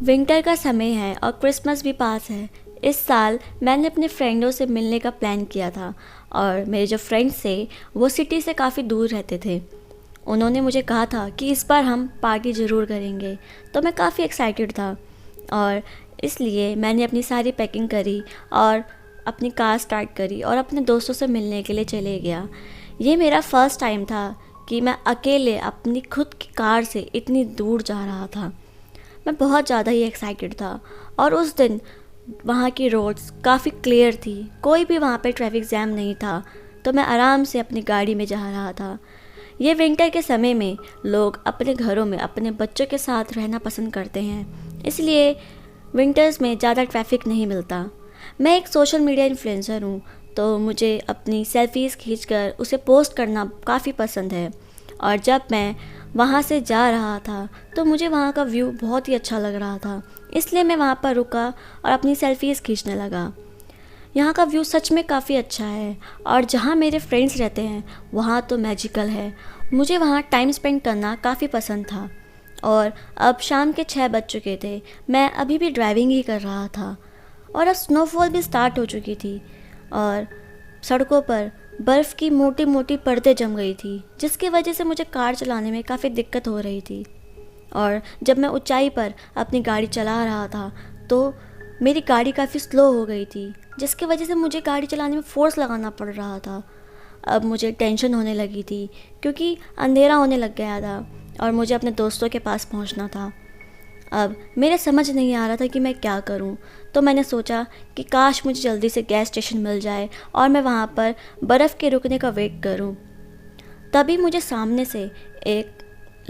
Winter का समय है और क्रिसमस भी पास है। इस साल मैंने अपने फ्रेंडों से मिलने का प्लान किया था और मेरे जो फ्रेंड्स थे वो सिटी से काफ़ी दूर रहते थे। उन्होंने मुझे कहा था कि इस बार हम पार्टी ज़रूर करेंगे, तो मैं काफ़ी एक्साइटेड था और इसलिए मैंने अपनी सारी पैकिंग करी और अपनी कार स्टार्ट करी और अपने दोस्तों से मिलने के लिए चले गया। ये मेरा फ़र्स्ट टाइम था कि मैं अकेले अपनी खुद की कार से इतनी दूर जा रहा था। मैं बहुत ज़्यादा ही एक्साइटेड था और उस दिन वहाँ की रोड्स काफ़ी क्लियर थी, कोई भी वहाँ पे ट्रैफिक जैम नहीं था, तो मैं आराम से अपनी गाड़ी में जा रहा था। ये विंटर के समय में लोग अपने घरों में अपने बच्चों के साथ रहना पसंद करते हैं, इसलिए विंटर्स में ज़्यादा ट्रैफिक नहीं मिलता। मैं एक सोशल मीडिया इन्फ्लुएंसर हूँ, तो मुझे अपनी सेल्फ़ीज़ खींचकर उसे पोस्ट करना काफ़ी पसंद है और जब मैं वहाँ से जा रहा था तो मुझे वहाँ का व्यू बहुत ही अच्छा लग रहा था, इसलिए मैं वहाँ पर रुका और अपनी सेल्फ़ीज़ खींचने लगा। यहाँ का व्यू सच में काफ़ी अच्छा है और जहाँ मेरे फ्रेंड्स रहते हैं वहाँ तो मैजिकल है। मुझे वहाँ टाइम स्पेंड करना काफ़ी पसंद था और अब शाम के 6 बज चुके थे। मैं अभी भी ड्राइविंग ही कर रहा था और अब स्नोफॉल भी स्टार्ट हो चुकी थी और सड़कों पर बर्फ़ की मोटी मोटी परतें जम गई थी, जिसकी वजह से मुझे कार चलाने में काफ़ी दिक्कत हो रही थी। और जब मैं ऊंचाई पर अपनी गाड़ी चला रहा था तो मेरी गाड़ी काफ़ी स्लो हो गई थी, जिसकी वजह से मुझे गाड़ी चलाने में फ़ोर्स लगाना पड़ रहा था। अब मुझे टेंशन होने लगी थी क्योंकि अंधेरा होने लग गया था और मुझे अपने दोस्तों के पास पहुंचना था। अब मेरे समझ नहीं आ रहा था कि मैं क्या करूं, तो मैंने सोचा कि काश मुझे जल्दी से गैस स्टेशन मिल जाए और मैं वहां पर बर्फ़ के रुकने का वेट करूं। तभी मुझे सामने से एक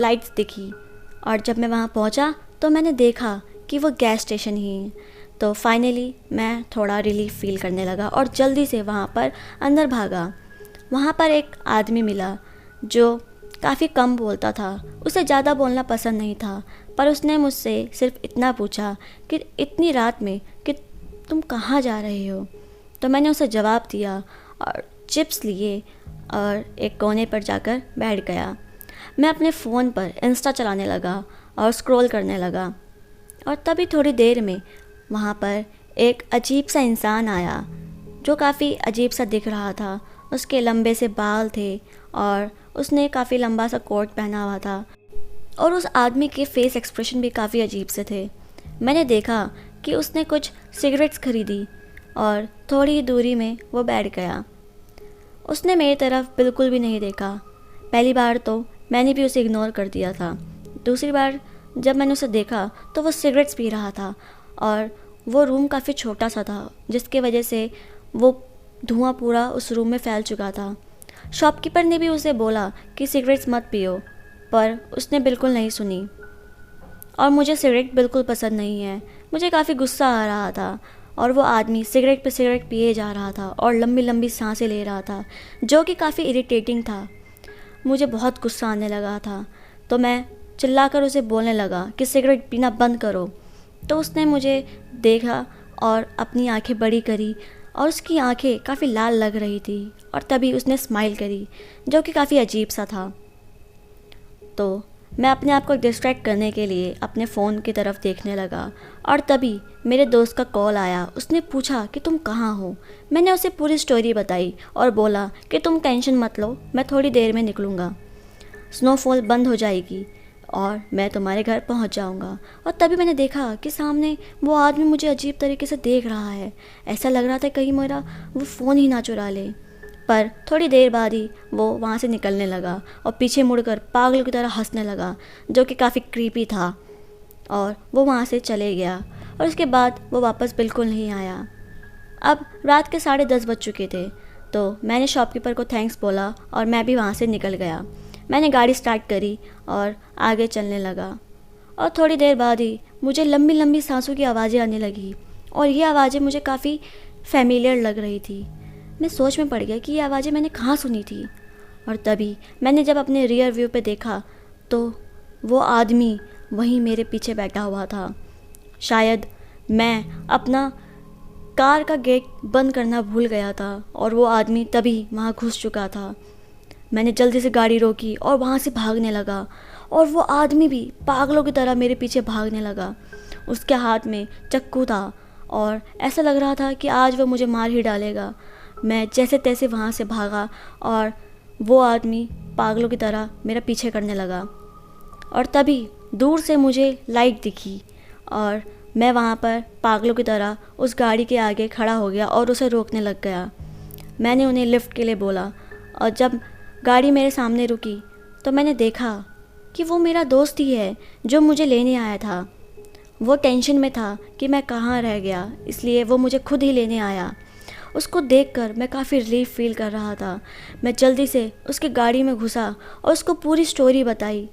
लाइट्स दिखी और जब मैं वहां पहुंचा तो मैंने देखा कि वो गैस स्टेशन ही है। तो फाइनली मैं थोड़ा रिलीफ फील करने लगा और जल्दी से वहां पर अंदर भागा। वहाँ पर एक आदमी मिला जो काफ़ी कम बोलता था, उसे ज़्यादा बोलना पसंद नहीं था, पर उसने मुझसे सिर्फ इतना पूछा कि इतनी रात में कि तुम कहाँ जा रहे हो। तो मैंने उसे जवाब दिया और चिप्स लिए और एक कोने पर जाकर बैठ गया। मैं अपने फ़ोन पर इंस्टा चलाने लगा और स्क्रॉल करने लगा और तभी थोड़ी देर में वहाँ पर एक अजीब सा इंसान आया जो काफ़ी अजीब सा दिख रहा था। उसके लंबे से बाल थे और उसने काफ़ी लंबा सा कोट पहना हुआ था और उस आदमी के फेस एक्सप्रेशन भी काफ़ी अजीब से थे। मैंने देखा कि उसने कुछ सिगरेट्स खरीदी और थोड़ी ही दूरी में वो बैठ गया। उसने मेरी तरफ बिल्कुल भी नहीं देखा। पहली बार तो मैंने भी उसे इग्नोर कर दिया था। दूसरी बार जब मैंने उसे देखा तो वो सिगरेट्स पी रहा था और वो रूम काफ़ी छोटा सा था, जिसकी वजह से वो धुआं पूरा उस रूम में फैल चुका था। शॉपकीपर ने भी उसे बोला कि सिगरेट्स मत पियो, पर उसने बिल्कुल नहीं सुनी और मुझे सिगरेट बिल्कुल पसंद नहीं है। मुझे काफ़ी गुस्सा आ रहा था और वो आदमी सिगरेट पे सिगरेट पिए जा रहा था और लंबी लंबी सांसें ले रहा था, जो कि काफ़ी इरिटेटिंग था। मुझे बहुत गुस्सा आने लगा था, तो मैं चिल्लाकर उसे बोलने लगा कि सिगरेट पीना बंद करो। तो उसने मुझे देखा और अपनी आंखें बड़ी करी और उसकी आंखें काफ़ी लाल लग रही थी और तभी उसने स्माइल करी, जो कि काफ़ी अजीब सा था। तो मैं अपने आप को डिस्ट्रैक्ट करने के लिए अपने फ़ोन की तरफ देखने लगा और तभी मेरे दोस्त का कॉल आया। उसने पूछा कि तुम कहाँ हो। मैंने उसे पूरी स्टोरी बताई और बोला कि तुम टेंशन मत लो, मैं थोड़ी देर में निकलूँगा, स्नोफॉल बंद हो जाएगी और मैं तुम्हारे घर पहुंच जाऊंगा। और तभी मैंने देखा कि सामने वो आदमी मुझे अजीब तरीके से देख रहा है। ऐसा लग रहा था कहीं मेरा वो फ़ोन ही ना चुरा ले। पर थोड़ी देर बाद ही वो वहाँ से निकलने लगा और पीछे मुड़कर पागलों की तरह हंसने लगा, जो कि काफ़ी क्रीपी था। और वो वहाँ से चले गया और उसके बाद वो वापस बिल्कुल नहीं आया। अब रात के 10:30 बज चुके थे, तो मैंने शॉपकीपर को थैंक्स बोला और मैं भी वहाँ से निकल गया। मैंने गाड़ी स्टार्ट करी और आगे चलने लगा और थोड़ी देर बाद ही मुझे लंबी लंबी सांसों की आवाज़ें आने लगी और ये आवाज़ें मुझे काफ़ी फेमिलियर लग रही थी। मैं सोच में पड़ गया कि ये आवाज़ें मैंने कहाँ सुनी थी और तभी मैंने जब अपने रियर व्यू पे देखा तो वो आदमी वहीं मेरे पीछे बैठा हुआ था। शायद मैं अपना कार का गेट बंद करना भूल गया था और वो आदमी तभी वहाँ घुस चुका था। मैंने जल्दी से गाड़ी रोकी और वहाँ से भागने लगा और वो आदमी भी पागलों की तरह मेरे पीछे भागने लगा। उसके हाथ में चाकू था और ऐसा लग रहा था कि आज वो मुझे मार ही डालेगा। मैं जैसे तैसे वहाँ से भागा और वो आदमी पागलों की तरह मेरा पीछे करने लगा। और तभी दूर से मुझे लाइट दिखी और मैं वहाँ पर पागलों की तरह उस गाड़ी के आगे खड़ा हो गया और उसे रोकने लग गया। मैंने उन्हें लिफ्ट के लिए बोला और जब गाड़ी मेरे सामने रुकी तो मैंने देखा कि वो मेरा दोस्त ही है जो मुझे लेने आया था। वो टेंशन में था कि मैं कहाँ रह गया, इसलिए वो मुझे खुद ही लेने आया। उसको देखकर मैं काफ़ी रिलीफ फील कर रहा था। मैं जल्दी से उसकी गाड़ी में घुसा और उसको पूरी स्टोरी बताई।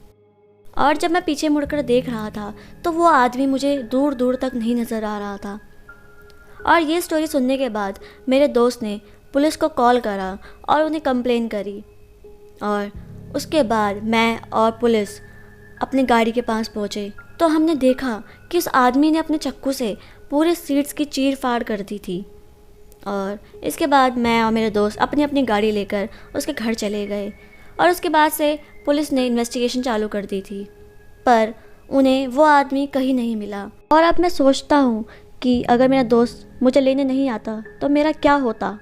और जब मैं पीछे मुड़कर देख रहा था तो वो आदमी मुझे दूर दूर तक नहीं नज़र आ रहा था। और ये स्टोरी सुनने के बाद मेरे दोस्त ने पुलिस को कॉल करा और उन्हें कंप्लेन करी। और उसके बाद मैं और पुलिस अपनी गाड़ी के पास पहुँचे तो हमने देखा कि उस आदमी ने अपने चाकू से पूरे सीट्स की चीर फाड़ कर दी थी। और इसके बाद मैं और मेरे दोस्त अपनी अपनी गाड़ी लेकर उसके घर चले गए और उसके बाद से पुलिस ने इन्वेस्टिगेशन चालू कर दी थी, पर उन्हें वो आदमी कहीं नहीं मिला। और अब मैं सोचता हूँ कि अगर मेरा दोस्त मुझे लेने नहीं आता तो मेरा क्या होता।